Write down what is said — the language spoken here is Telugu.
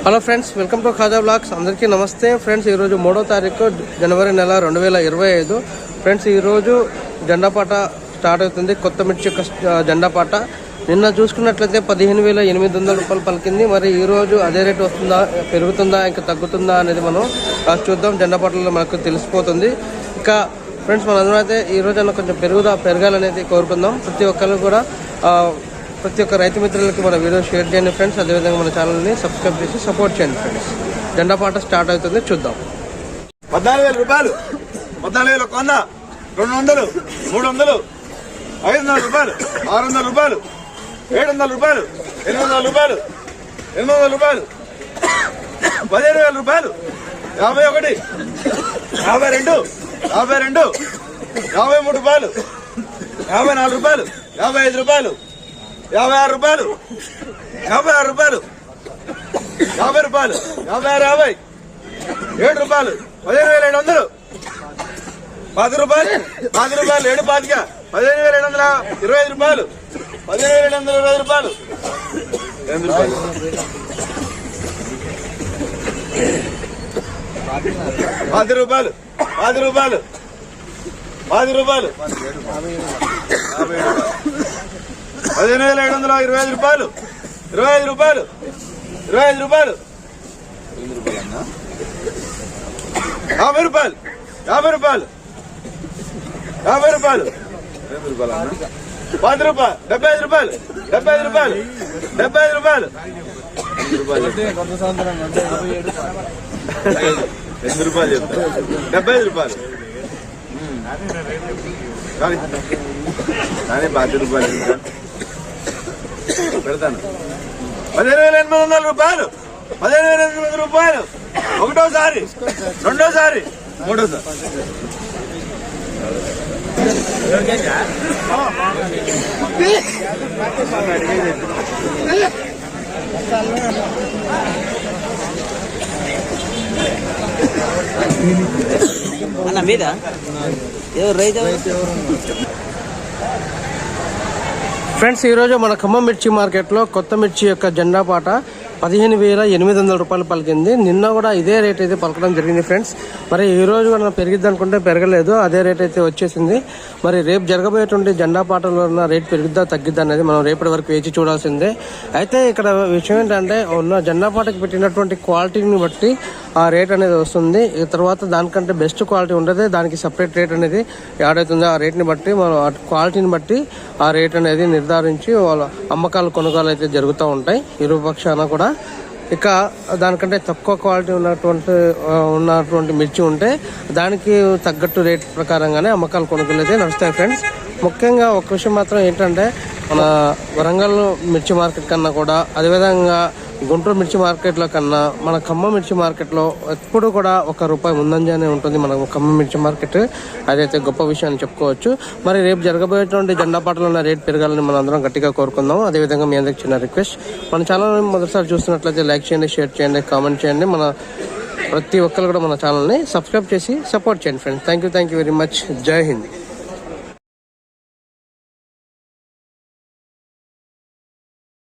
Hello friends, welcome to Khaja blogs. అందరికీ నమస్తే ఫ్రెండ్స్. ఈరోజు 3వ తారీఖు జనవరి నెల 2025 ఫ్రెండ్స్. ఈరోజు జెండాపాట స్టార్ట్ అవుతుంది. కొత్త మిర్చి యొక్క జెండాపాట నిన్న చూసుకున్నట్లయితే 15,800 రూపాయలు పలికింది. మరి ఈరోజు అదే రేటు వస్తుందా, పెరుగుతుందా, ఇంకా తగ్గుతుందా అనేది మనం చూద్దాం. జెండాపాటలో మనకు తెలిసిపోతుంది. ఇంకా ఫ్రెండ్స్, మనందరం అయితే ఈరోజు అన్న కొంచెం పెరగాలనేది కోరుకుందాం. ప్రతి ఒక్క రైతు మిత్రులకి మన వీడియో షేర్ చేయండి ఫ్రెండ్స్. అదేవిధంగా మన ఛానల్ని సబ్స్క్రైబ్ చేసి సపోర్ట్ చేయండి ఫ్రెండ్స్. జెండాపాట స్టార్ట్ అవుతుంది, చూద్దాం. 14,000 రూపాయలు, 14,000 కొన్న, 200, 300, 500 రూపాయలు, 600 రూపాయలు, 700 రూపాయలు, 800 రూపాయలు, 800 రూపాయలు, 15,000 రూపాయలు, 51, 52, 52, 53 రూపాయలు, 54 రూపాయలు, 55 రూపాయలు, 56 రూపాయలు, 56 రూపాయలు, 50 రూపాయలు, 56, 50, 7 రూపాయలు, 15,700, 10 రూపాయలు, 10 రూపాయలు, 7 పాతిక, 15,725 రూపాయలు, 15,720 రూపాయలు, 8 రూపాయలు, 10 రూపాయలు, 10 రూపాయలు, 10 రూపాయలు, 15,725 రూపాయలు, 25 రూపాయలు, 25 రూపాయలు, 50 రూపాయలు, 50 రూపాయలు, 50 రూపాయలు, 10 రూపాయలు, 75 రూపాయలు, 75 రూపాయలు, 75 రూపాయలు, 8 రూపాయలు చెప్తాను, 75 రూపాయలు కానీ 10 రూపాయలు పెడతాను. 15,800 రూపాయలు, 15,800 రూపాయలు, ఒకటోసారి, రెండోసారి, మూడోసారి. అన్న మీద రైతు ఫ్రెండ్స్, ఈరోజు మన ఖమ్మం మిర్చి మార్కెట్లో కొత్త మిర్చి యొక్క జెండాపాట 15,800 రూపాయలు పలికింది. నిన్న కూడా ఇదే రేట్ అయితే పలకడం జరిగింది ఫ్రెండ్స్. మరి ఈ రోజు కూడా పెరిగిద్ది అనుకుంటే పెరగలేదు, అదే రేట్ అయితే వచ్చేసింది. మరి రేపు జరగబోయేటువంటి జెండాపాటలో ఉన్న రేట్ పెరిగిద్దా తగ్గిద్దా అనేది మనం రేపటి వరకు వేచి చూడాల్సిందే. అయితే ఇక్కడ విషయం ఏంటంటే, ఉన్న జెండాపాటకి పెట్టినటువంటి క్వాలిటీని బట్టి ఆ రేట్ అనేది వస్తుంది. తర్వాత దానికంటే బెస్ట్ క్వాలిటీ ఉండదే దానికి సపరేట్ రేట్ అనేది యాడ్ అవుతుంది. ఆ రేట్ని బట్టి మనం ఆ క్వాలిటీని బట్టి ఆ రేట్ అనేది నిర్ధారించి వాళ్ళ అమ్మకాలు కొనుగోలు అయితే జరుగుతూ ఉంటాయి ఇరుపక్షాన కూడా. ఇక దానికంటే తక్కువ క్వాలిటీ ఉన్నటువంటి మిర్చి ఉంటే దానికి తగ్గట్టు రేట్ ప్రకారంగానే అమ్మకాలు కొనుగోలు అయితే నడుస్తాయి ఫ్రెండ్స్. ముఖ్యంగా ఒక విషయం మాత్రం ఏంటంటే, మన వరంగల్ మిర్చి మార్కెట్ కన్నా కూడా, అదేవిధంగా గుంటూరు మిర్చి మార్కెట్లో కన్నా మన ఖమ్మం మిర్చి మార్కెట్లో ఎప్పుడు కూడా ₹1 ముందంజానే ఉంటుంది మన ఖమ్మం మిర్చి మార్కెట్. అదైతే గొప్ప విషయాన్ని చెప్పుకోవచ్చు. మరి రేపు జరగబోయేటువంటి జెండాపాటలో ఉన్న రేట్ పెరగాలని మనం అందరం గట్టిగా కోరుకుందాం. అదేవిధంగా మీ అందరికి చిన్న రిక్వెస్ట్, మన ఛానల్ని మొదటిసారి చూస్తున్నట్లయితే లైక్ చేయండి, షేర్ చేయండి, కామెంట్ చేయండి. మన ప్రతి ఒక్కరు కూడా మన ఛానల్ని సబ్స్క్రైబ్ చేసి సపోర్ట్ చేయండి friends. Thank you very much. జై హింద్.